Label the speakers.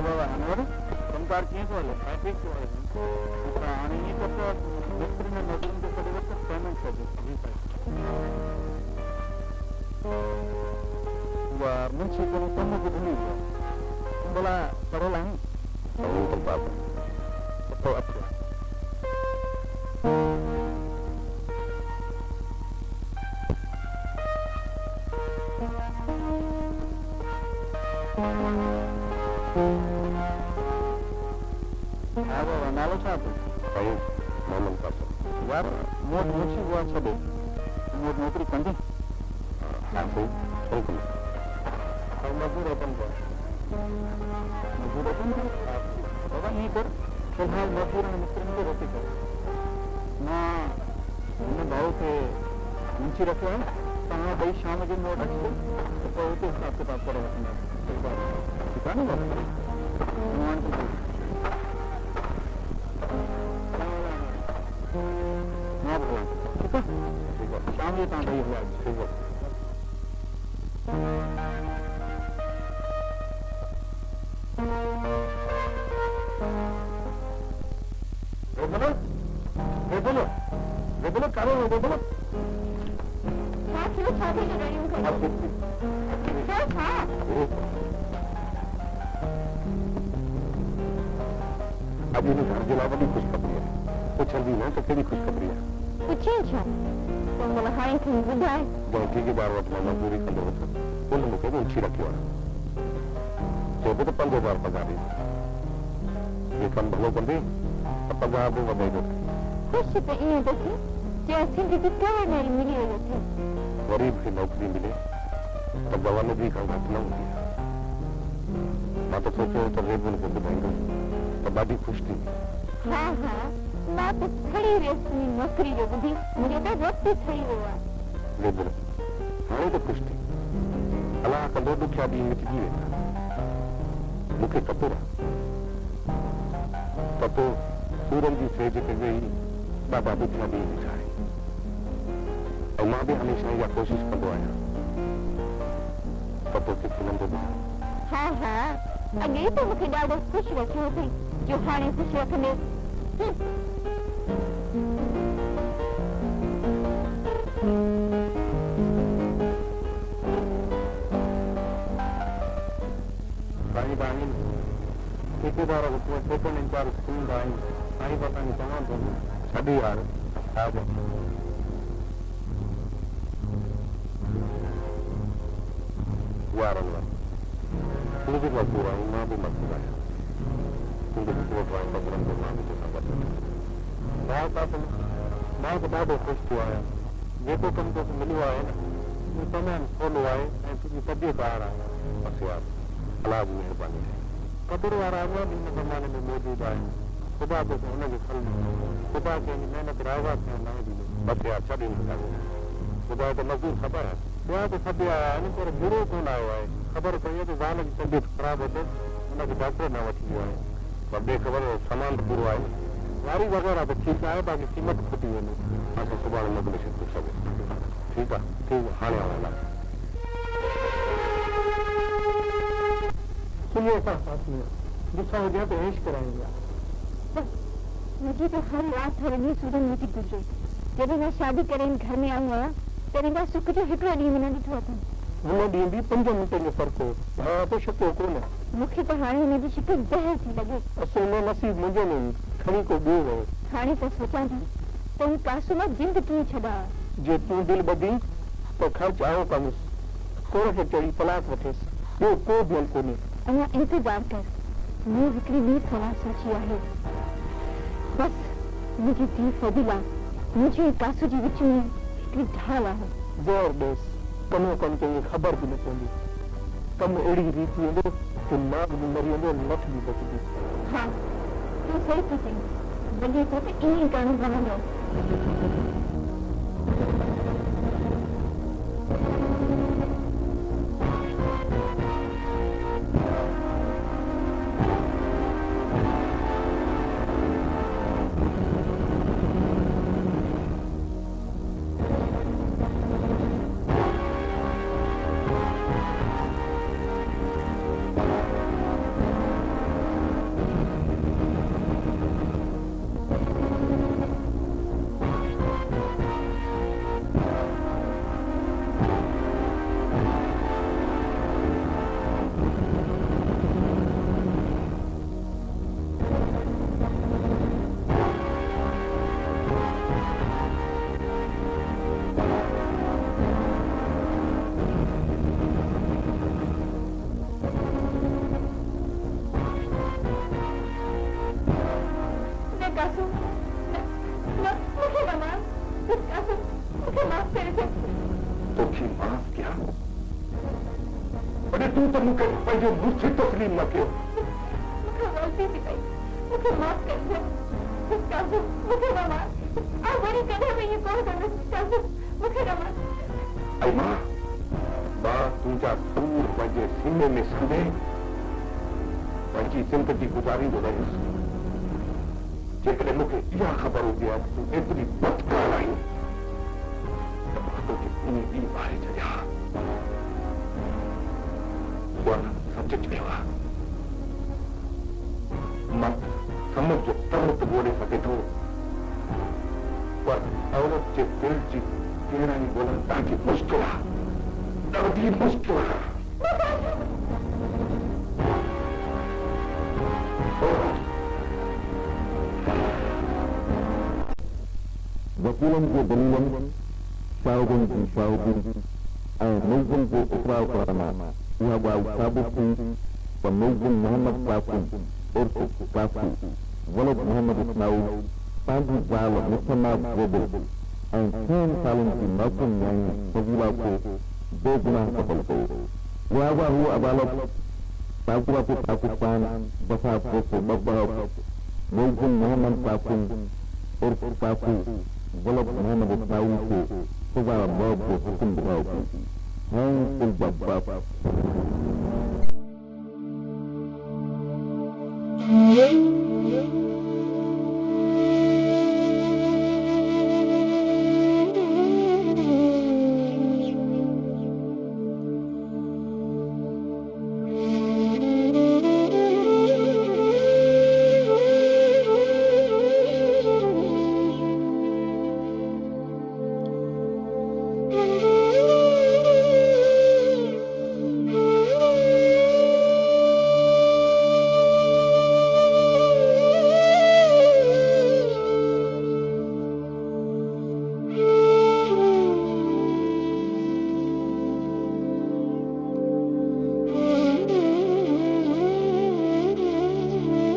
Speaker 1: बाबा अनवर कमकार कीअं थो हले ट्रैफिक थो हले हाणे ईअं कर त मिस्त्री में मज़दूरनि खे कढी वठ पेमेंट कजे जी साईं उहा मुंशी जो कम बि भुली वियो भला पढ़ियल आहीं तो बाबा सुठो अथव नालो छा अथव साईं मोहम्मद कासम यार मूं वटि मुंशी बुआ छॾे मूं वटि नौकिरी कंदी हा साईं छो कंदी मज़दूर ओपन कर मज़दूर ओपन कर बाबा ईअं कर फिलहाल मज़दूर ऐं मिस्त्रियुनि खे रोटी कर मां हिन भाउ खे मुंशी रखियो आहे तव्हां ॿई शाम जो मूं वटि अचिजो त पोइ हुते हिसाब किताब करे वठंदासीं ठीकु आहे न बाबा ठीक है शाम जो तव्हां ॾेई हलिया ठीक है बोलो करो बोलो अभी घर जे लाइ वॾी ख़ुशख़बरी आहे पुछंदी न त कहिड़ी ख़ुशख़बरी आहे पुछे छा पोइ मला हाणे खणी ॿुधाए जंहिं टीके ॿार वटि मां मज़दूरी कंदो हुअसि उन मूंखे मुंशी रखियो आहे चए पियो त 5000 पघार ॾींदो जे कमु भलो कंदी त पघार बि वधाईंदो ख़ुशि त ईअं थो थिए जो सिंधी त गवर्नर मिली वियो थिए ग़रीब खे नौकरी मिले त गवर्नरी खां घटि न हूंदी आहे मां त सोचियो त रेबुल खे ॿुधाईंदुसि त ॾाढी ख़ुशि थींदी हा हा मां त खड़ी वियसि नौकरी जो ॿुधी मुंहिंजो त वक़्तु ठही वियो आहे रेबुल हाणे त ख़ुशि थी अलाह कंदो ॾुखिया ॾींहं मिटिजी वेंदा मूंखे ख़बर आहे त पोइ सूरन जी सेज ते वेही ॾाढा ॾुखिया ॾींहं गुज़ारे ऐं मां बि हमेशह इहा कोशिशि कंदो आहियां त तोखे खिलंदो ॿुधायां हा हा अॻे त मूंखे ॾाढो ख़ुशि रखियो अथई जो हाणे ख़ुशि रखंदे साईं आहिनि ठेकेदार टोकन इंचार्ज स्कूल आहिनि साईं पता नहीं चवां थो छॾ यार छा यार तूं बि मज़दूर आहीं मां बि मज़दूर आहियां तूं बि रिपोर्ट आहीं ख़बरनि जो मां बि तोसां गॾु मां त ॾाढो ख़ुशि थियो आहियां जेको कमु तोखे मिलियो आहे न उहो तमामु सवलो आहे ऐं तुंहिंजी तबियत ॿाहिरि आहे बसि यार अलाह जी महिरबानी आहे क़दुर वारा अॻियां बि हिन ज़माने में मौजूदु आहिनि ख़ुदा तोखे हुनखे फल ॾींदो ख़ुदा कंहिंजी महिनत रावा थियणु न ॾींदो बसि यार छॾ ख़ुदा त मज़दूर ख़बर आहे ॿिया त सभु आया आहिनि पर बुरो कोन आयो आहे ख़बर पई आहे त ज़ाल जी तबियत ख़राबु अचे हुनखे डॉक्टर न वठी वियो आहे पर बेख़बर सामान त पूरो आहे वारी वग़ैरह त ठीकु आहे बाक़ी क़ीमत खुटी वेंदी असां सुभाणे मोकिले छॾियो सभु ठीकु आहे हाणे आवाज़ सुनिए सां साथ में गुस्सा हो गया तो ऐश कराएंगे मुझे तो हर रात हर ॾींहुं सूरन में थी गुजरे जॾहिं मां शादी करे घर में आई आहियां तॾहिं खां सुख जो हिकिड़ो ॾींहुं न ॾिठो अथमि हुन ॾींहुं बि 5 मिंटनि जो फ़र्क़ु हो मां त शको कोन मूंखे त हाणे हुनजी शिकिल ज़हर थी लॻे असुल में नसीब मुंहिंजो न खणी को ॿियो वियो हाणे त सोचां थी त हू कासू मां जिंद कीअं छॾा जे तूं दिलि ॿधी त ख़र्च आयो कंदुसि कोर खे चढ़ी तलाक वठेसि ॿियो को बि हल कोन्हे अञा इंतज़ार कर मूं हिकिड़ी ॿी सलाह सोची आहे बसि मुंहिंजी धीउ फज़ीला मुंहिंजे कासू जे विच में हिकिड़ी ढाल आहे ज़ोर ॾेसि कमु कमु कंहिंखे ख़बर बि न पवंदी कमु अहिड़ी रीति वेंदो कि मां बि मरी वेंदो लठ बि बचंदी हा तूं सही थी चईं लॻे थो त ईअं करणु वणंदो
Speaker 2: मुझे पंहिंजो मुझसे तस्लीम न कयो
Speaker 1: मूंखे ग़लती थी पई मूंखे माफ़ कजो काज़ू मूंखे न मार वरी कॾहिं बि इहो कोन कंदसि काज़ू मूंखे न मार
Speaker 2: ऐं मां तुंहिंजा सूर पंहिंजे सीने में संभे पंहिंजी ज़िंदगी गुज़ारींदो रहियुसि जेकॾहिं मूंखे इहा ख़बर हुजे हा तूं एतिरी बदकार आहीं त मां तोखे इन ॾींहुं मारे छॾिया सच चयो आहे मां समझ जो तर्क ॻोल्हे सघे थो पर औरत जे दिल जी गहराई ॻोल्हण ॾाढी मुश्किल आहे ॾाढी मुश्किल आहे
Speaker 3: वकीलनि जे दलीलनि शाहबुनि जी शाहबुनि ऐं मुल्ज़िम जे इक़रार करण मां इहा ॻाल्हि साबित थी त मुल्ज़िम मोहम्मद कासिम उर्फ़ कासी वलद मोहम्मद इस्माइल पंहिंजी ज़ाल मुसन्ना ज़ेबिल ऐं 6 सालनि जी मासूम न्याणी फज़ीला खे बेगुनाह क़त्ल कयो लिहाज़ा हू अदालत ताक़ुरात पाकिस्तान दफ़ा 262 मुल्ज़िम मोहम्मद कासिम उर्फ़ कासी वलद मोहम्मद इस्माइल खे सज़ा मौत जो हुकुम ॿुधायो थी
Speaker 1: Thank you.